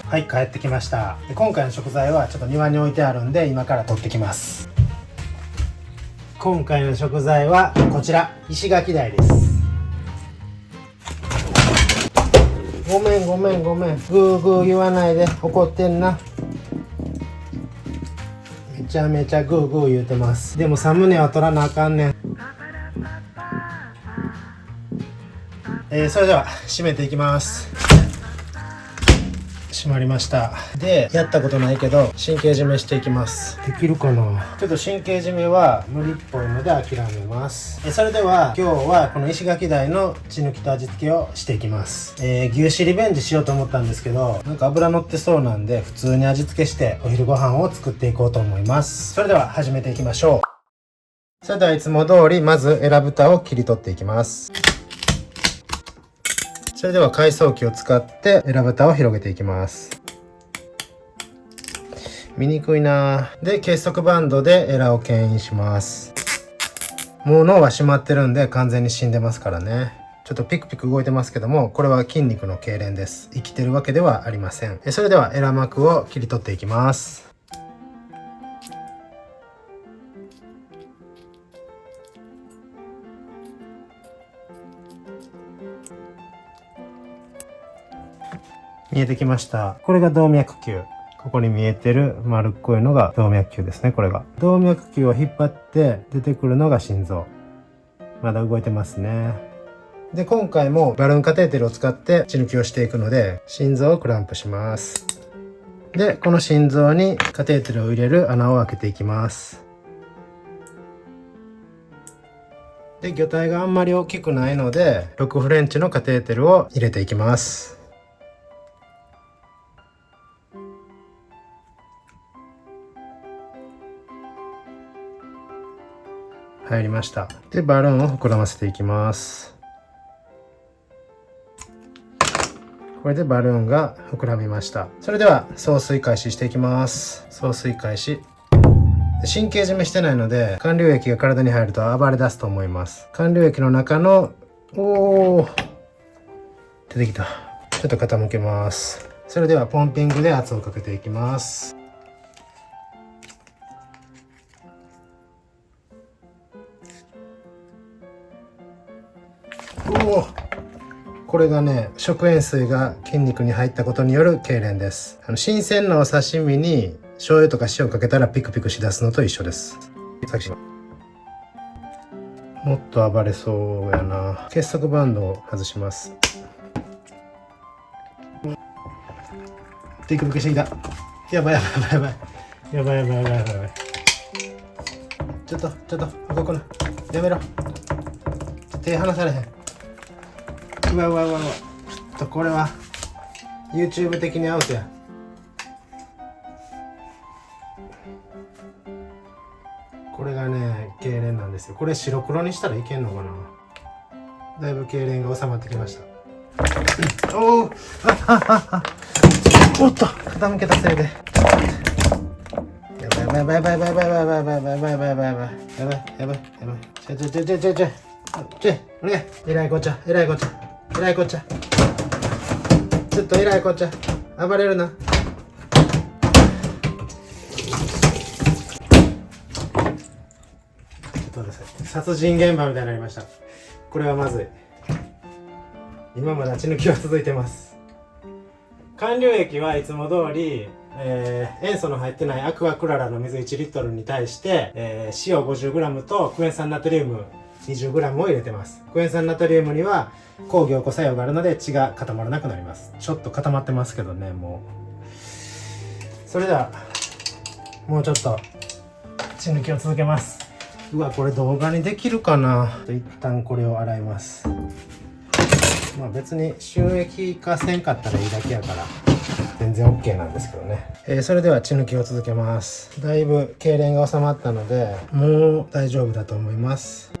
はい、帰ってきました。で今回の食材はちょっと庭に置いてあるんで今から取ってきます。今回の食材はこちら、石垣鯛です。ごめんグーグー言わないで、怒ってんな。めちゃめちゃグーグー言うてます。でもサムネは取らなあかんねん。それでは締めていきます。閉まりました。で、やったことないけど神経締めしていきます。できるかな。ちょっと神経締めは無理っぽいので諦めます。それでは今日はこの石垣鯛の血抜きと味付けをしていきます。牛脂リベンジしようと思ったんですけど、なんか油乗ってそうなんで普通に味付けしてお昼ご飯を作っていこうと思います。それでは始めていきましょう。それではいつも通りまずえら豚を切り取っていきます。それでは海藻機を使ってえら豚を広げていきます。見にくいな。で、結束バンドでエラを牽引します。もう脳は閉まってるんで完全に死んでますからね。ちょっとピクピク動いてますけども、これは筋肉の痙攣です。生きてるわけではありません。それではエラ膜を切り取っていきます。見えてきました。これが動脈球。ここに見えてる丸っこいのが動脈球ですね。これが動脈球を引っ張って出てくるのが心臓。まだ動いてますね。で、今回もバルーンカテーテルを使って血抜きをしていくので、心臓をクランプします。で、この心臓にカテーテルを入れる穴を開けていきます。で、魚体があんまり大きくないので6フレンチのカテーテルを入れていきます。入りました。で、バルーンを膨らませていきます。これでバルーンが膨らみました。それでは送水開始していきます。送水開始。神経締めしてないので寒流液が体に入ると暴れ出すと思います。寒流液の中の出てきた。ちょっと傾けます。それではポンピングで圧をかけていきます。これがね、食塩水が筋肉に入ったことによる痙攣です。新鮮なお刺身に醤油とか塩かけたらピクピクしだすのと一緒です。もっと暴れそうやな。結束バンドを外します。ピクピクしてきた。やばい。ちょっと動くな。やめろ。手離されへん。うわちょっとこれは YouTube 的にアウトや。これがね、痙攣なんですよ。これ白黒にしたらいけんのかな。だいぶ痙攣が収まってきました。おっと傾けたせいでやばい。お願い。えらいこっちゃ。ちょっとえらいこっちゃ。暴れるな。ちょっと待ってください。殺人現場みたいになりました。これはまずい。今まで血抜きは続いてます。寒流液はいつも通り、塩素の入ってないアクアクララの水1リットルに対して、塩 50g とクエン酸ナトリウム 20g を入れてます。クエン酸ナトリウムには抗凝固作用があるので血が固まらなくなります。ちょっと固まってますけどね、もう。それではもうちょっと血抜きを続けます。うわ、これ動画にできるかな。一旦これを洗います。まあ別に収益化せんかったらいいだけやから全然 OK なんですけどね。それでは血抜きを続けます。だいぶ痙攣が収まったのでもう大丈夫だと思います。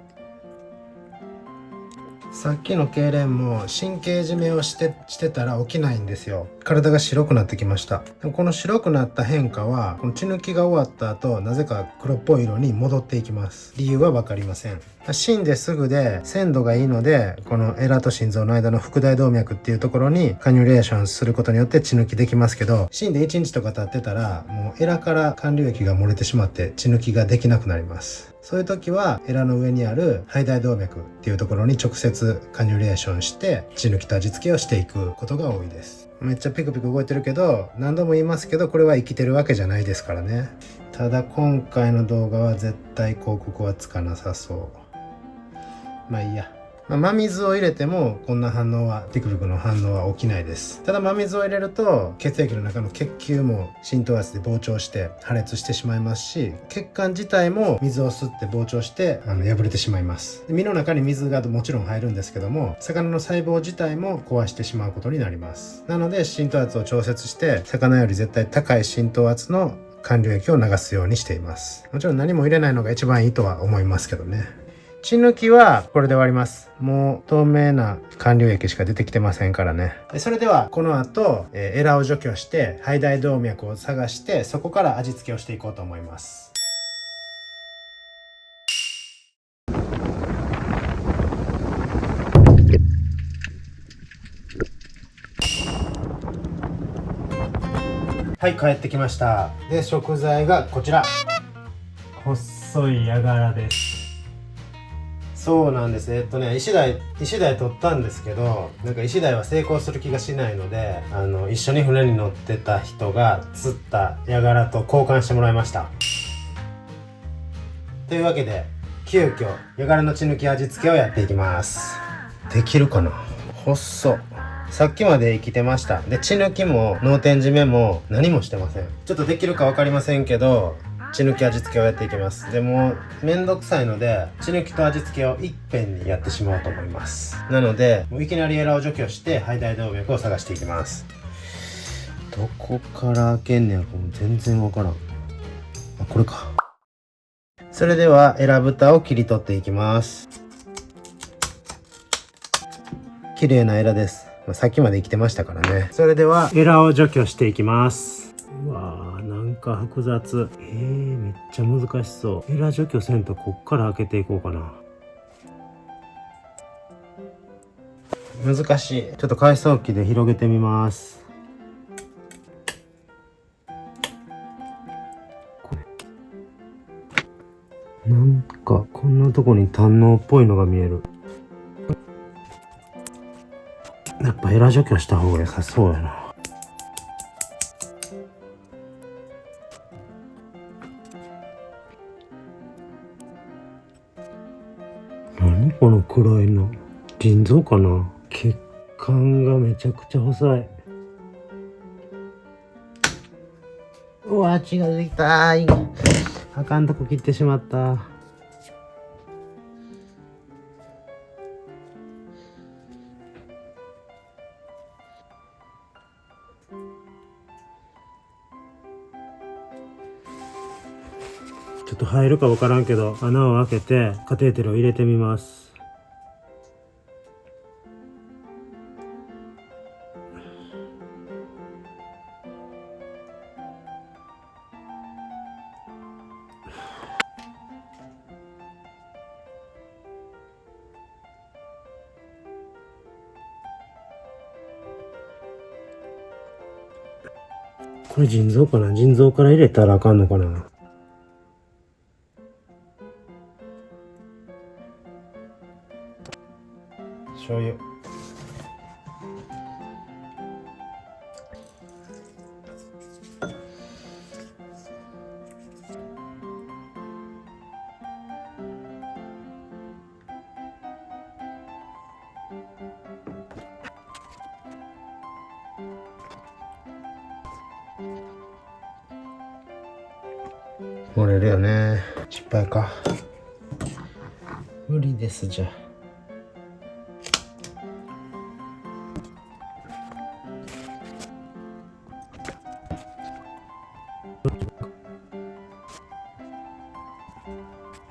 さっきの痙攣も神経締めをしてたら起きないんですよ。体が白くなってきました。でもこの白くなった変化はこの血抜きが終わった後なぜか黒っぽい色に戻っていきます。理由は分かりません。死んですぐで鮮度がいいのでこのエラと心臓の間の腹大動脈っていうところにカニュレーションすることによって血抜きできますけど、死んで1日とか経ってたらもうエラから管流液が漏れてしまって血抜きができなくなります。そういう時はエラの上にある肺大動脈っていうところに直接カニュレーションして血抜きと味付けをしていくことが多いです。めっちゃピクピク動いてるけど、何度も言いますけどこれは生きてるわけじゃないですからね。ただ今回の動画は絶対広告はつかなさそう。まあいいや。真水を入れてもこんな反応はピクピクの反応は起きないです。ただ真水を入れると血液の中の血球も浸透圧で膨張して破裂してしまいますし、血管自体も水を吸って膨張して破れてしまいます。身の中に水がもちろん入るんですけども、魚の細胞自体も壊してしまうことになります。なので浸透圧を調節して魚より絶対高い浸透圧の管流液を流すようにしています。もちろん何も入れないのが一番いいとは思いますけどね。血抜きはこれで終わります。もう透明な管流液しか出てきてませんからね。それではこの後、エラを除去して肺大動脈を探してそこから味付けをしていこうと思います。はい、帰ってきました。で、食材がこちら。細いヤガラです。そうなんです。イシダイ取ったんですけど、なんかイシダイは成功する気がしないので、一緒に船に乗ってた人が釣ったヤガラと交換してもらいました。というわけで、急遽ヤガラの血抜き味付けをやっていきます。できるかな？細っ。さっきまで生きてました。で、血抜きも脳天締めも何もしてません。ちょっとできるか分かりませんけど、血抜き味付けをやっていきます。でもめんどくさいので血抜きと味付けをいっぺんにやってしまおうと思います。なのでもういきなりエラを除去して肺大動脈を探していきます。どこから開けんねや、全然わからん。あ、これか。それではエラ蓋を切り取っていきます。綺麗なエラです。さっきまで生きてましたからね。それではエラを除去していきます。うわー、なんか複雑。めっちゃ難しそう。エラ除去せんとこっから開けていこうかな。難しい。ちょっと海藻機で広げてみます。なんかこんなとこに胆のっぽいのが見える。やっぱエラ除去した方が良さそうやな。何この黒いの、腎臓かな。血管がめちゃくちゃ細い。うわ、血が出てきた。あかんとこ切ってしまった。ちょっと入るか分からんけど穴を開けてカテーテルを入れてみます。これ腎臓かな。腎臓から入れたらあかんのかな。醤油。漏れるよね。失敗か。無理ですじゃあ。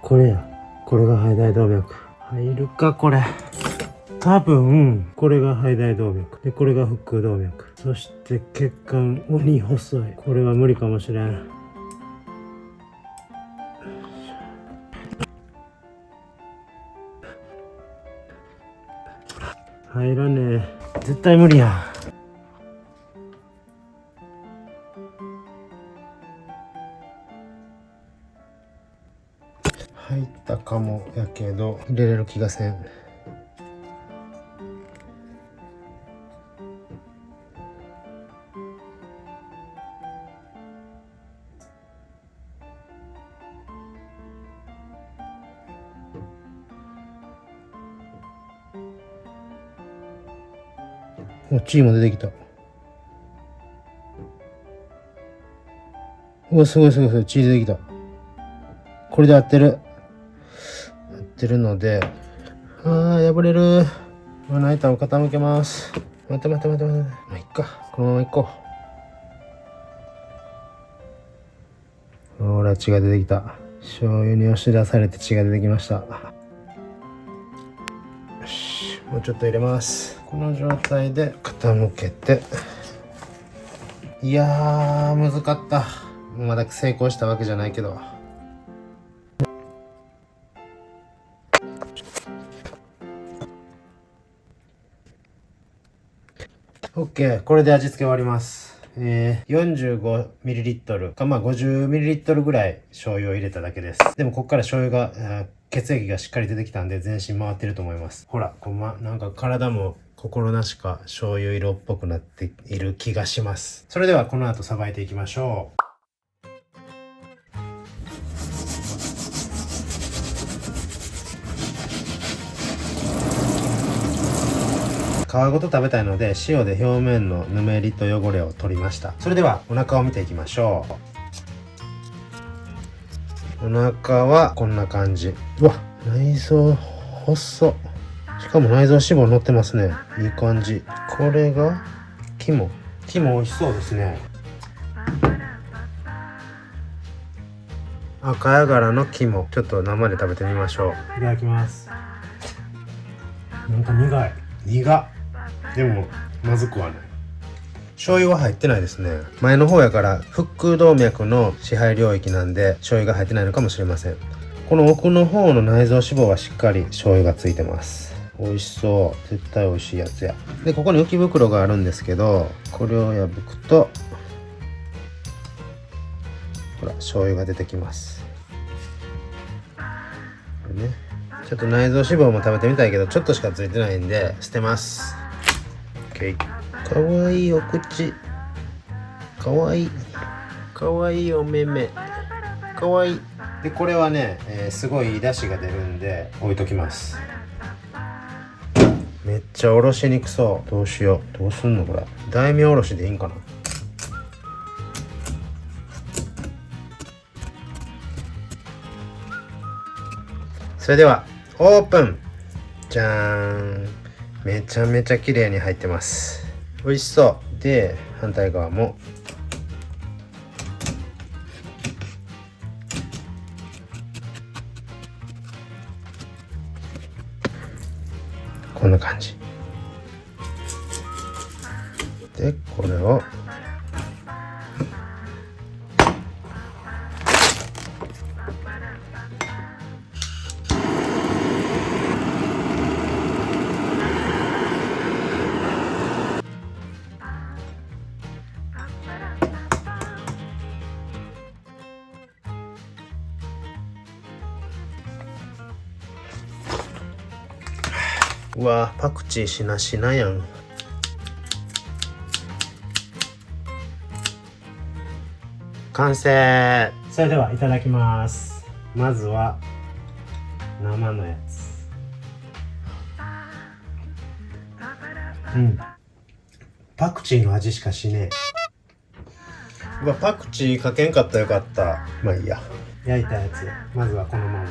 これや。これが肺大動脈。入るかこれ。多分これが肺大動脈でこれが腹腔動脈。そして血管鬼細い。これは無理かもしれん。入らねえ。絶対無理や。入ったかもやけど入れれる気がせん。お、血も出てきた。うわ、すごいすごいすごい、血出てきた。これで合ってる。合ってるので、破れる。まな板を傾けます。待って。まあ、いっか。このまま行こう。ほら、血が出てきた。醤油に押し出されて血が出てきました。よし、もうちょっと入れます。この状態で傾けて。いやー、難かった。まだ成功したわけじゃないけど。OK、これで味付け終わります。45ml か50ml ぐらい醤油を入れただけです。でもここから醤油が血液がしっかり出てきたんで全身回ってると思います。ほら、なんか体も心なしか醤油色っぽくなっている気がします。それではこの後さばいていきましょう。皮ごと食べたいので塩で表面のぬめりと汚れを取りました。それではお腹を見ていきましょう。お腹はこんな感じ。うわ、内臓細っ。しかも内臓脂肪乗ってますね。いい感じ。これが肝美味しそうですね。赤ヤガラの肝、ちょっと生で食べてみましょう。いただきます。なんか苦っ。でもまずくはない。醤油は入ってないですね。前の方やから腹腔動脈の支配領域なんで醤油が入ってないのかもしれません。この奥の方の内臓脂肪はしっかり醤油がついてます。美味しそう。絶対美味しいやつや。で、ここに浮き袋があるんですけど、これを破くとほら醤油が出てきます。これね、ちょっと内臓脂肪も食べてみたいけどちょっとしかついてないんで捨てます。OK。かわいいお口。かわいいお目目。かわいい。で、これはね、すごいいい出汁が出るんで置いときます。めっちゃおろしにくそう。どうしよう。どうすんのこれ。大名おろしでいいんかな。それではオープン。じゃーん。めちゃめちゃ綺麗に入ってます。美味しそう。で、反対側もこんな感じで、これをうわ、パクチーしなしなやん。完成。それではいただきます。まずは生のやつ。パクチーの味しかしねえ。うわ、パクチーかけんかったらよかった。まあいいや。焼いたやつ、まずはこのまま。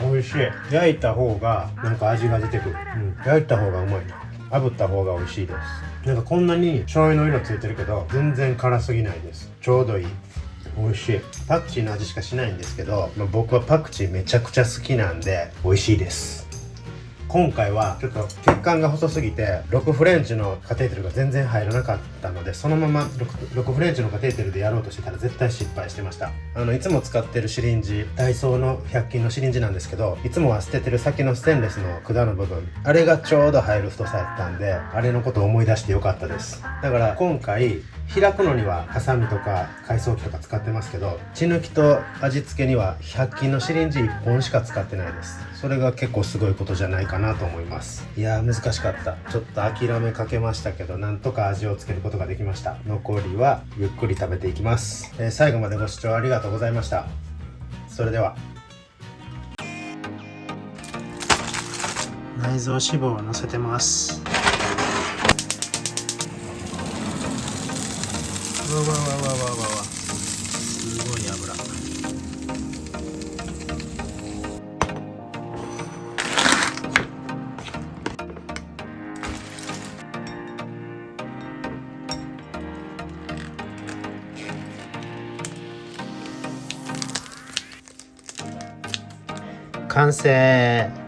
美味しい。焼いた方がなんか味が出てくる。焼いた方がうまいな。炙った方が美味しいです。なんかこんなに醤油の色ついてるけど全然辛すぎないです。ちょうどいい。美味しい。パクチーの味しかしないんですけど、僕はパクチーめちゃくちゃ好きなんで美味しいです。今回はちょっと血管が細すぎて6フレンチのカテーテルが全然入らなかったので、そのまま 6フレンチのカテーテルでやろうとしてたら絶対失敗してました。いつも使ってるシリンジ、ダイソーの100均のシリンジなんですけど、いつもは捨ててる先のステンレスの管の部分、あれがちょうど入る太さやったんで、あれのことを思い出してよかったです。だから今回開くのにはハサミとか海藻機とか使ってますけど、血抜きと味付けには100均のシリンジ1本しか使ってないです。それが結構すごいことじゃないかなと思います。いやー難しかった。ちょっと諦めかけましたけど、なんとか味をつけることができました。残りはゆっくり食べていきます。最後までご視聴ありがとうございました。それでは。内臓脂肪を乗せてます。うわうわうわうわうわうわ、すごい油。完成。